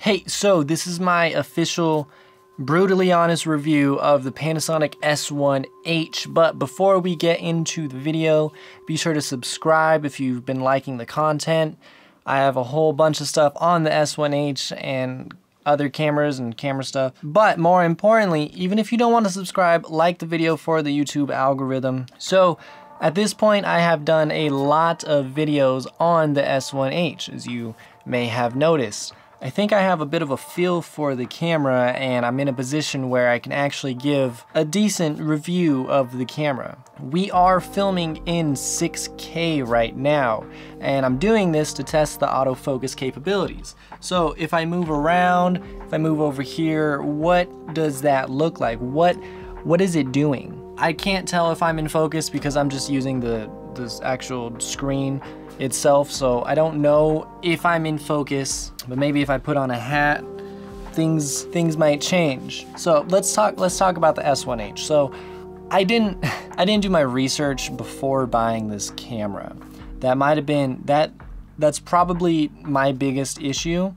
Hey, so this is my official brutally honest review of the Panasonic S1H, but before we get into the video, be sure to subscribe if you've been liking the content. I have a whole bunch of stuff on the S1H and other cameras and camera stuff, but more importantly, even if you don't want to subscribe, like the video for the YouTube algorithm. So at this point, I have done a lot of videos on the S1H, as you may have noticed. I think I have a bit of a feel for the camera, and I'm in a position where I can actually give a decent review of the camera. We are filming in 6K right now, and I'm doing this to test the autofocus capabilities. So if I move around, if I move over here, what does that look like? What is it doing? I can't tell if I'm in focus because I'm just using this actual screen itself, so I don't know if I'm in focus, but maybe if I put on a hat, things might change. So let's talk about the S1H. So I didn't do my research before buying this camera. That might have been that's probably my biggest issue,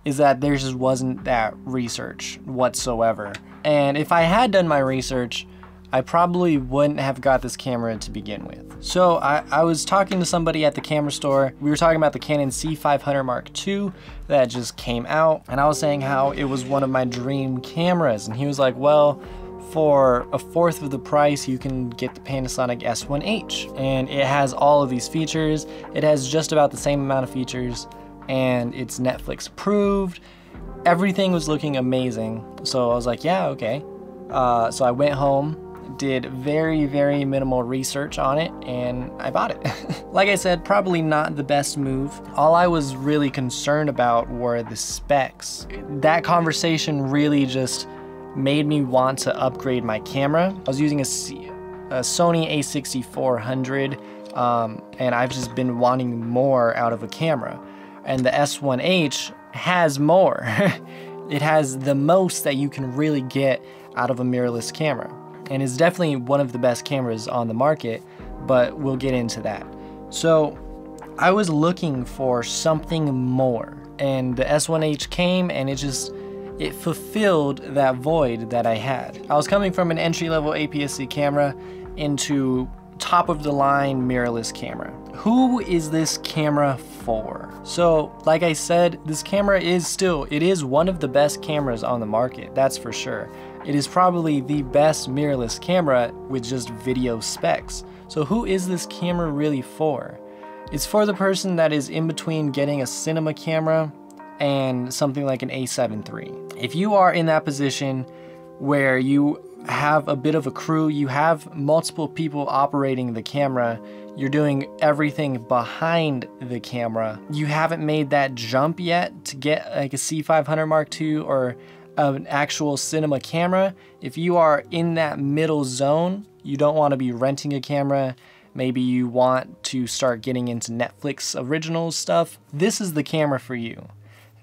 is that there just wasn't that research whatsoever. And if I had done my research, I probably wouldn't have got this camera to begin with. So I was talking to somebody at the camera store. We were talking about the Canon C500 Mark II that just came out, and I was saying how it was one of my dream cameras, and he was like, well, for a fourth of the price you can get the Panasonic S1H, and it has all of these features. It has just about the same amount of features, and it's Netflix approved. Everything was looking amazing, so I was like, yeah, okay. So I went home, did very minimal research on it, and I bought it. Like I said, probably not the best move. All I was really concerned about were the specs. That conversation really just made me want to upgrade my camera. I was using a Sony a6400, and I've just been wanting more out of a camera. And the S1H has more. It has the most that you can really get out of a mirrorless camera, and is definitely one of the best cameras on the market, but we'll get into that. So I was looking for something more, and the S1H came, and it fulfilled that void that I had. I was coming from an entry-level APS-C camera into top-of-the-line mirrorless camera. Who is this camera for? So, like I said, this camera it is one of the best cameras on the market, that's for sure. It is probably the best mirrorless camera with just video specs. So who is this camera really for? It's for the person that is in between getting a cinema camera and something like an A7 III. If you are in that position where you have a bit of a crew, you have multiple people operating the camera, you're doing everything behind the camera, you haven't made that jump yet to get like a C500 Mark II or an actual cinema camera. If you are in that middle zone, you don't want to be renting a camera, maybe you want to start getting into Netflix original stuff, this is the camera for you.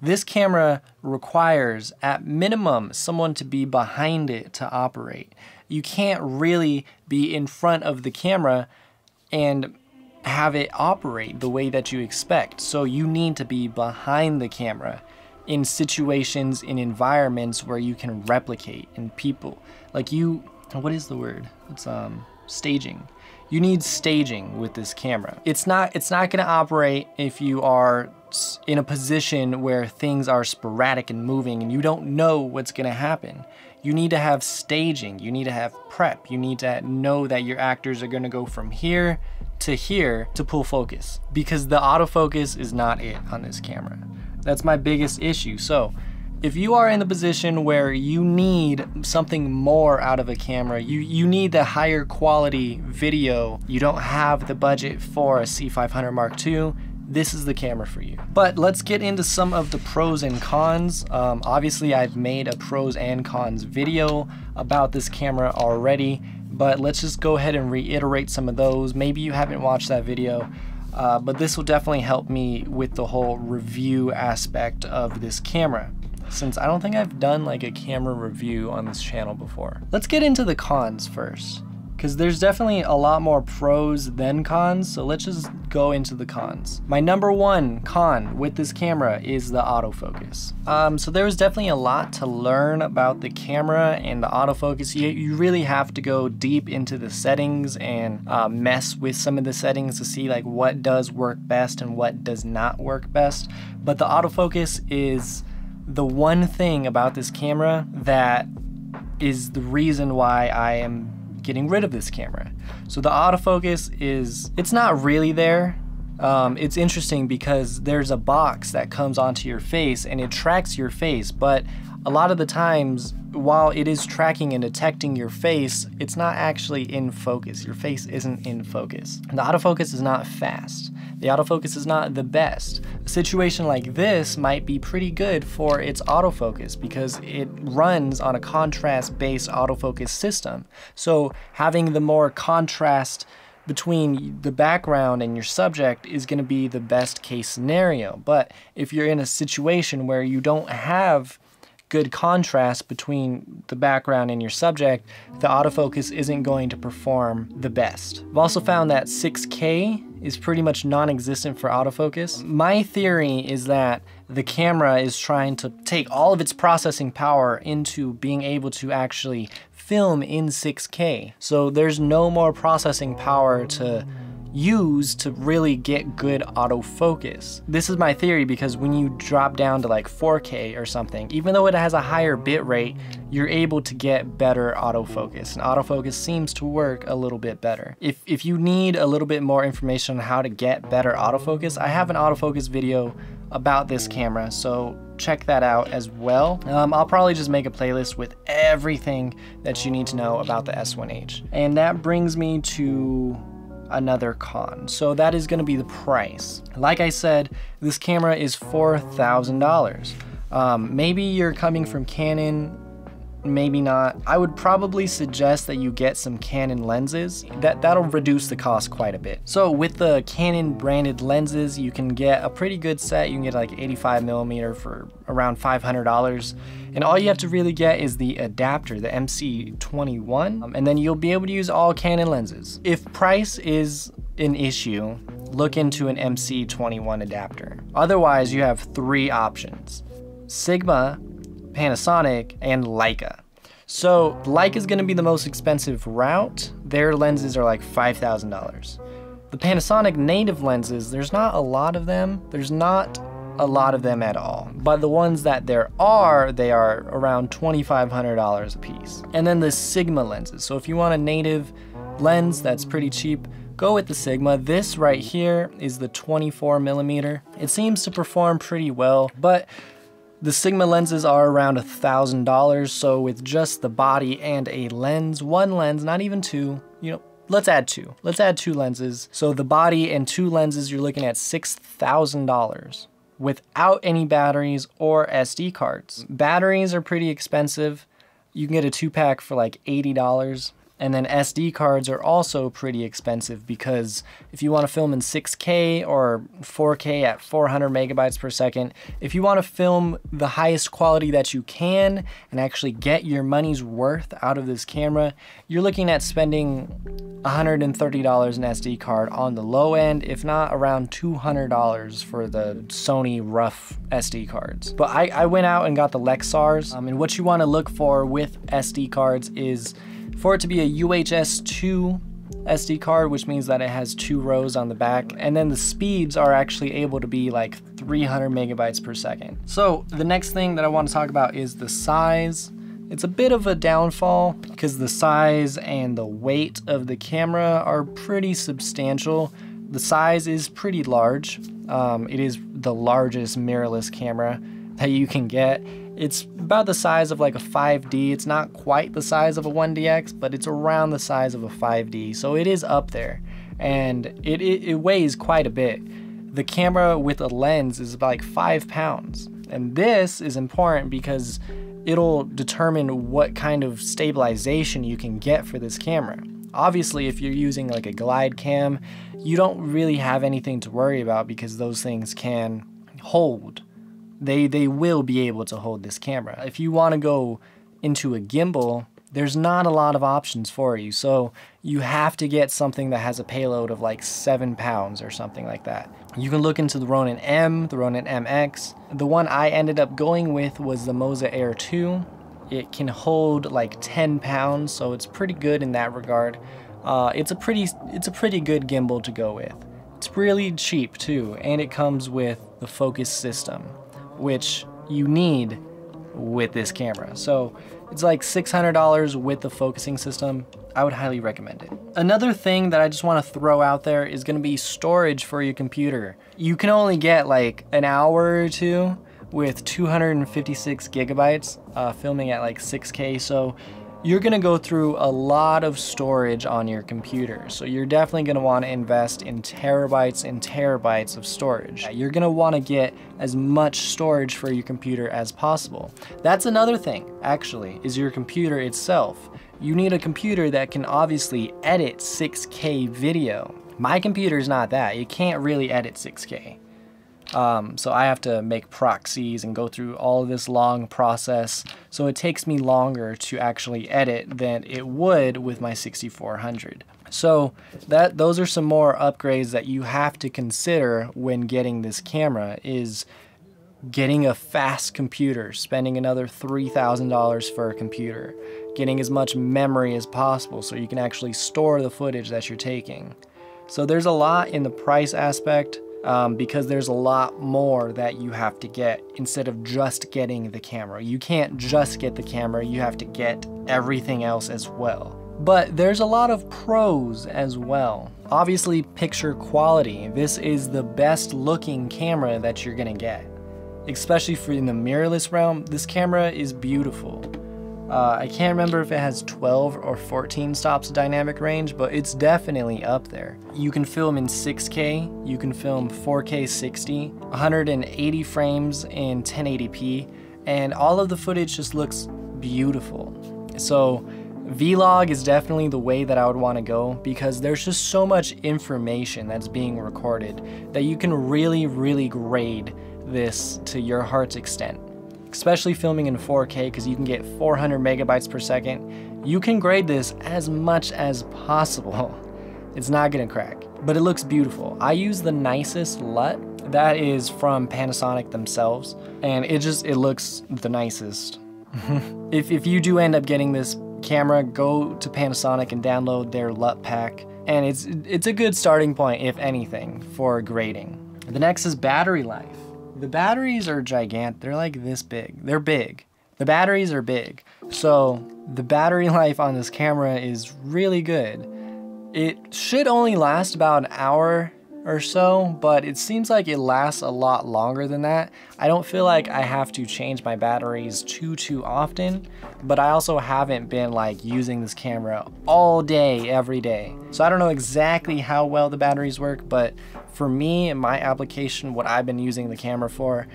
This camera requires, at minimum, someone to be behind it to operate. You can't really be in front of the camera and have it operate the way that you expect. So you need to be behind the camera in situations, in environments where you can replicate, and people, like what is the word? It's staging. You need staging with this camera. It's not gonna operate if you are in a position where things are sporadic and moving and you don't know what's gonna happen. You need to have staging, you need to have prep, you need to know that your actors are gonna go from here to pull focus, because the autofocus is not it on this camera. That's my biggest issue. So if you are in the position where you need something more out of a camera, you need the higher quality video, you don't have the budget for a C500 Mark II, this is the camera for you. But let's get into some of the pros and cons. Obviously I've made a pros and cons video about this camera already, but let's just go ahead and reiterate some of those. Maybe you haven't watched that video, but this will definitely help me with the whole review aspect of this camera, since I don't think I've done like a camera review on this channel before. Let's get into the cons first. because there's definitely a lot more pros than cons, so let's just go into the cons. My number one con with this camera is the autofocus. So there was definitely a lot to learn about the camera and the autofocus. You really have to go deep into the settings and mess with some of the settings to see like what does work best and what does not work best. But the autofocus is the one thing about this camera that is the reason why I am getting rid of this camera. So the autofocus it's not really there. It's interesting because there's a box that comes onto your face and it tracks your face, but a lot of the times while it is tracking and detecting your face, it's not actually in focus. Your face isn't in focus. The autofocus is not fast. The autofocus is not the best. A situation like this might be pretty good for its autofocus because it runs on a contrast-based autofocus system. So having the more contrast between the background and your subject is going to be the best case scenario. But if you're in a situation where you don't have good contrast between the background and your subject, the autofocus isn't going to perform the best. I've also found that 6K is pretty much non-existent for autofocus. My theory is that the camera is trying to take all of its processing power into being able to actually film in 6K. So there's no more processing power to use to really get good autofocus. This is my theory because when you drop down to like 4K or something, even though it has a higher bit rate, you're able to get better autofocus, and autofocus seems to work a little bit better. If you need a little bit more information on how to get better autofocus, I have an autofocus video about this camera, so check that out as well. I'll probably just make a playlist with everything that you need to know about the S1H. And that brings me to another con. So that is going to be the price. Like I said, this camera is $4,000. Maybe you're coming from Canon, maybe not. I would probably suggest that you get some Canon lenses. That'll reduce the cost quite a bit. So with the Canon branded lenses, you can get a pretty good set. You can get like 85mm for around $500. And all you have to really get is the adapter, the MC21, and then you'll be able to use all Canon lenses. If price is an issue, look into an MC21 adapter. Otherwise, you have three options: Sigma, Panasonic, and Leica. So Leica is going to be the most expensive route. Their lenses are like $5,000. The Panasonic native lenses, there's not a lot of them. There's not a lot of them at all. But the ones that there are, they are around $2,500 a piece. And then the Sigma lenses. So if you want a native lens that's pretty cheap, go with the Sigma. This right here is the 24mm. It seems to perform pretty well, but the Sigma lenses are around $1,000, so with just the body and a lens, one lens, not even two, let's add two. Let's add two lenses. So the body and two lenses, you're looking at $6,000 without any batteries or SD cards. Batteries are pretty expensive. You can get a 2-pack for like $80. And then SD cards are also pretty expensive because if you want to film in 6K or 4K at 400 megabytes per second, if you want to film the highest quality that you can and actually get your money's worth out of this camera, you're looking at spending $130 an SD card on the low end, if not around $200 for the Sony rough SD cards. But I went out and got the Lexars, and what you want to look for with SD cards is for it to be a UHS-2 SD card, which means that it has 2 rows on the back, and then the speeds are actually able to be like 300 megabytes per second. So the next thing that I want to talk about is the size. It's a bit of a downfall because the size and the weight of the camera are pretty substantial. The size is pretty large. It is the largest mirrorless camera that you can get. It's about the size of like a 5D. It's not quite the size of a 1DX, but it's around the size of a 5D. So it is up there, and it weighs quite a bit. The camera with a lens is about like 5 pounds. And this is important because it'll determine what kind of stabilization you can get for this camera. Obviously, if you're using like a glide cam, you don't really have anything to worry about because those things can hold. They will be able to hold this camera. If you want to go into a gimbal, there's not a lot of options for you. So you have to get something that has a payload of like 7 pounds or something like that. You can look into the Ronin M, the Ronin MX. The one I ended up going with was the Moza Air 2. It can hold like 10 pounds, so it's pretty good in that regard. It's a pretty good gimbal to go with. It's really cheap too, and it comes with the focus system, which you need with this camera. So it's like $600 with the focusing system. I would highly recommend it. Another thing that I just want to throw out there is going to be storage for your computer. You can only get like an hour or two with 256 gigabytes, filming at like 6K. So you're gonna go through a lot of storage on your computer. So you're definitely gonna wanna invest in terabytes and terabytes of storage. You're gonna wanna get as much storage for your computer as possible. That's another thing, actually, is your computer itself. You need a computer that can obviously edit 6K video. My computer's not that. You can't really edit 6K. So I have to make proxies and go through all of this long process. So it takes me longer to actually edit than it would with my 6400. So those are some more upgrades that you have to consider when getting this camera, is getting a fast computer, spending another $3,000 for a computer, getting as much memory as possible so you can actually store the footage that you're taking. So there's a lot in the price aspect. Because there's a lot more that you have to get instead of just getting the camera. You can't just get the camera, you have to get everything else as well. But there's a lot of pros as well. Obviously, picture quality. This is the best looking camera that you're gonna get. Especially for in the mirrorless realm, this camera is beautiful. I can't remember if it has 12 or 14 stops dynamic range, but it's definitely up there. You can film in 6K, you can film 4K 60, 180 frames in 1080p, and all of the footage just looks beautiful. So Vlog is definitely the way that I would want to go, because there's just so much information that's being recorded that you can really grade this to your heart's extent. Especially filming in 4K, because you can get 400 megabytes per second. You can grade this as much as possible. It's not gonna crack, but it looks beautiful. I use the nicest LUT that is from Panasonic themselves, and it looks the nicest. If you do end up getting this camera, go to Panasonic and download their LUT pack, and it's a good starting point, if anything, for grading. The next is battery life. The batteries are gigantic. They're like this big. They're big. The batteries are big. So the battery life on this camera is really good. It should only last about an hour or so, but it seems like it lasts a lot longer than that. I don't feel like I have to change my batteries too often, but I also haven't been like using this camera all day, every day. So I don't know exactly how well the batteries work, but for me and my application, what I've been using the camera for,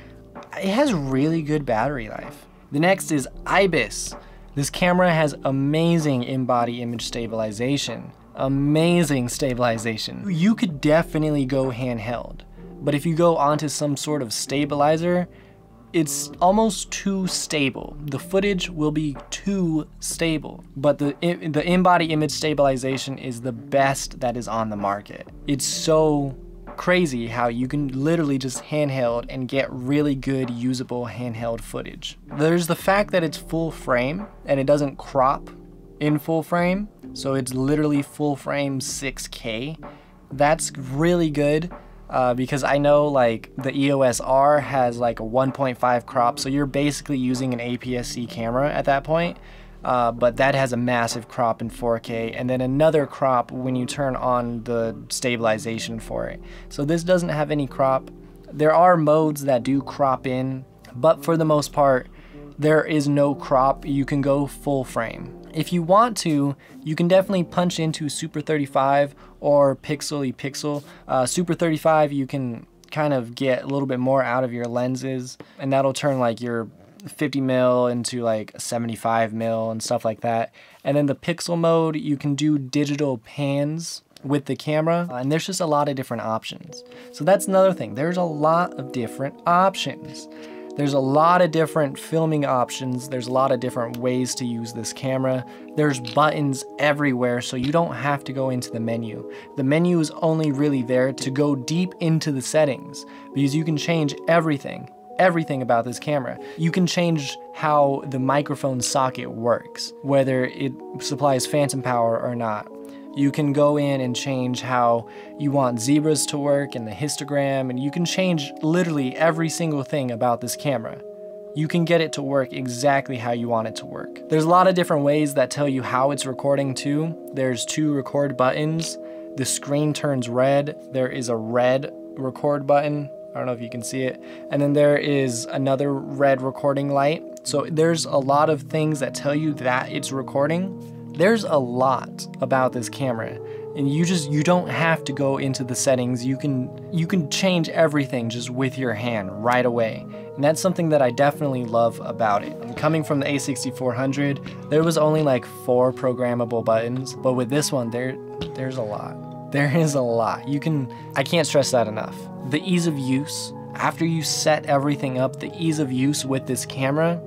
it has really good battery life. The next is IBIS. This camera has amazing in-body image stabilization. Amazing stabilization. You could definitely go handheld, but if you go onto some sort of stabilizer, it's almost too stable. The footage will be too stable, but the in-body image stabilization is the best that is on the market. It's so crazy how you can literally just handheld and get really good usable handheld footage. There's the fact that it's full frame and it doesn't crop in full frame, so it's literally full frame 6K. That's really good because I know like the EOS R has like a 1.5 crop, so you're basically using an APS-C camera at that point, but that has a massive crop in 4K and then another crop when you turn on the stabilization for it. So this doesn't have any crop. There are modes that do crop in, but for the most part there is no crop. You can go full frame. If you want to, you can definitely punch into Super 35 or Pixel Pixel. Super 35, you can kind of get a little bit more out of your lenses, and that'll turn like your 50 mil into like 75 mil and stuff like that. And then the Pixel mode, you can do digital pans with the camera, and there's just a lot of different options. So that's another thing. There's a lot of different options. There's a lot of different filming options. There's a lot of different ways to use this camera. There's buttons everywhere, so you don't have to go into the menu. The menu is only really there to go deep into the settings because you can change everything about this camera. You can change how the microphone socket works, whether it supplies phantom power or not. You can go in and change how you want zebras to work and the histogram, and you can change literally every single thing about this camera. You can get it to work exactly how you want it to work. There's a lot of different ways that tell you how it's recording too. There's 2 record buttons. The screen turns red. There is a red record button. I don't know if you can see it. And then there is another red recording light. So there's a lot of things that tell you that it's recording. There's a lot about this camera, and you don't have to go into the settings. You can change everything just with your hand right away. And that's something that I definitely love about it. And coming from the A6400, there was only like 4 programmable buttons, but with this one there's a lot. There is a lot. I can't stress that enough. The ease of use, after you set everything up, the ease of use with this camera,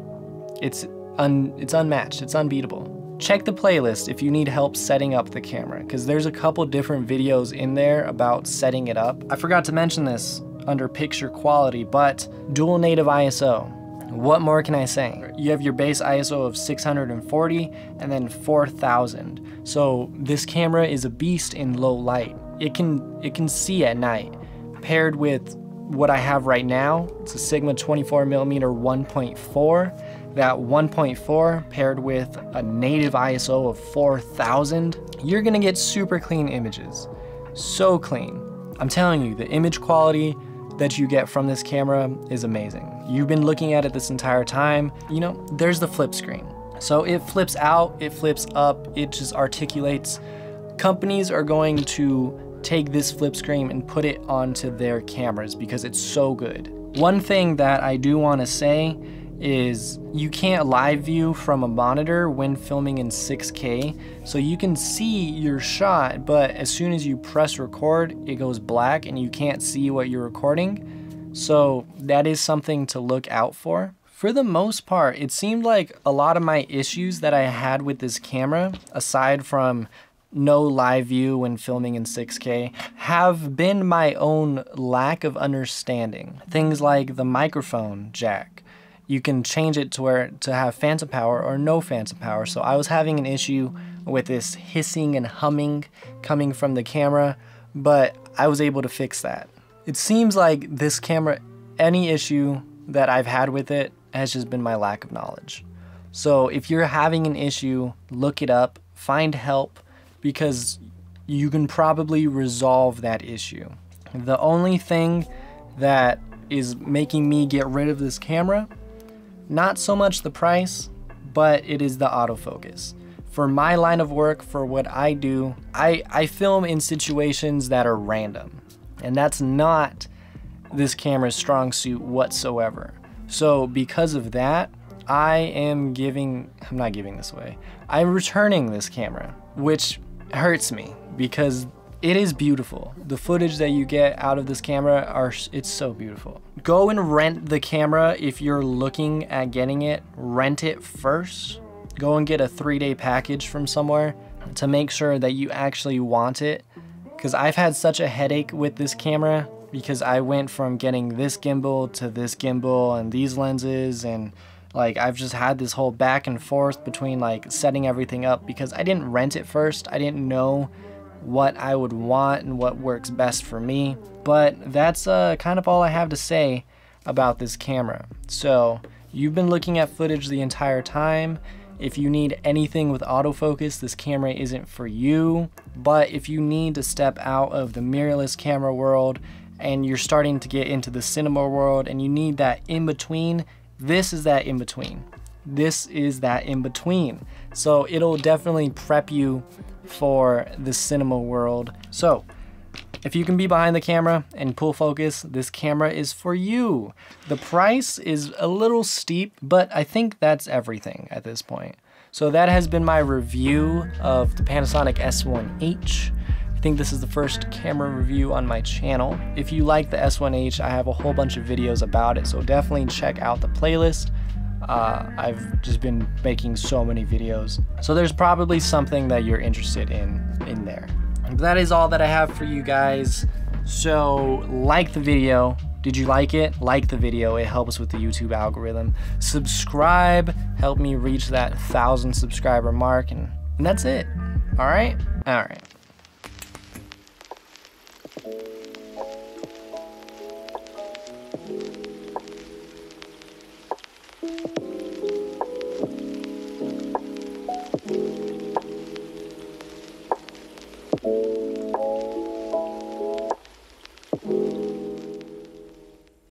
it's unmatched, it's unbeatable. Check the playlist if you need help setting up the camera, because there's a couple different videos in there about setting it up. I forgot to mention this under picture quality, but dual native ISO. What more can I say? You have your base ISO of 640 and then 4000. So this camera is a beast in low light. It can see at night. Paired with what I have right now, it's a Sigma 24mm 1.4. That 1.4 paired with a native ISO of 4000, you're gonna get super clean images. So clean. I'm telling you, the image quality that you get from this camera is amazing. You've been looking at it this entire time. You know, there's the flip screen. So it flips out, it flips up, it just articulates. Companies are going to take this flip screen and put it onto their cameras because it's so good. One thing that I do wanna say is you can't live view from a monitor when filming in 6K. So you can see your shot, but as soon as you press record, it goes black and you can't see what you're recording. So that is something to look out for. For the most part, it seemed like a lot of my issues that I had with this camera, aside from no live view when filming in 6K, have been my own lack of understanding. Things like the microphone jack. You can change it to have phantom power or no phantom power. So I was having an issue with this hissing and humming coming from the camera, but I was able to fix that. It seems like this camera, any issue that I've had with it has just been my lack of knowledge. So if you're having an issue, look it up, find help, because you can probably resolve that issue. The only thing that is making me get rid of this camera, not so much the price, but it is the autofocus. For my line of work, for what I do, I film in situations that are random, and that's not this camera's strong suit whatsoever. So because of that, I'm not giving this away. I'm returning this camera, which hurts me because it is beautiful. The footage that you get out of this camera it's so beautiful. Go and rent the camera if you're looking at getting it. Rent it first. Go and get a 3-day package from somewhere to make sure that you actually want it. Because I've had such a headache with this camera because I went from getting this gimbal to this gimbal and these lenses, and like I've just had this whole back and forth between like setting everything up because I didn't rent it first. I didn't know what I would want and what works best for me. But that's kind of all I have to say about this camera. So you've been looking at footage the entire time. If you need anything with autofocus, this camera isn't for you. But if you need to step out of the mirrorless camera world and you're starting to get into the cinema world and you need that in-between, this is that in-between. This is that in-between. So it'll definitely prep you for the cinema world. So if you can be behind the camera and pull focus, this camera is for you. The price is a little steep, but I think that's everything at this point. So that has been my review of the Panasonic S1H. think this is the first camera review on my channel. If you like the S1H, I have a whole bunch of videos about it, so definitely check out the playlist. I've just been making so many videos, so there's probably something that you're interested in there. But that is all that I have for you guys. So like the video. Did you like it? Like the video, it helps with the YouTube algorithm. Subscribe, help me reach that 1,000 subscriber mark, and that's it. All right? All right.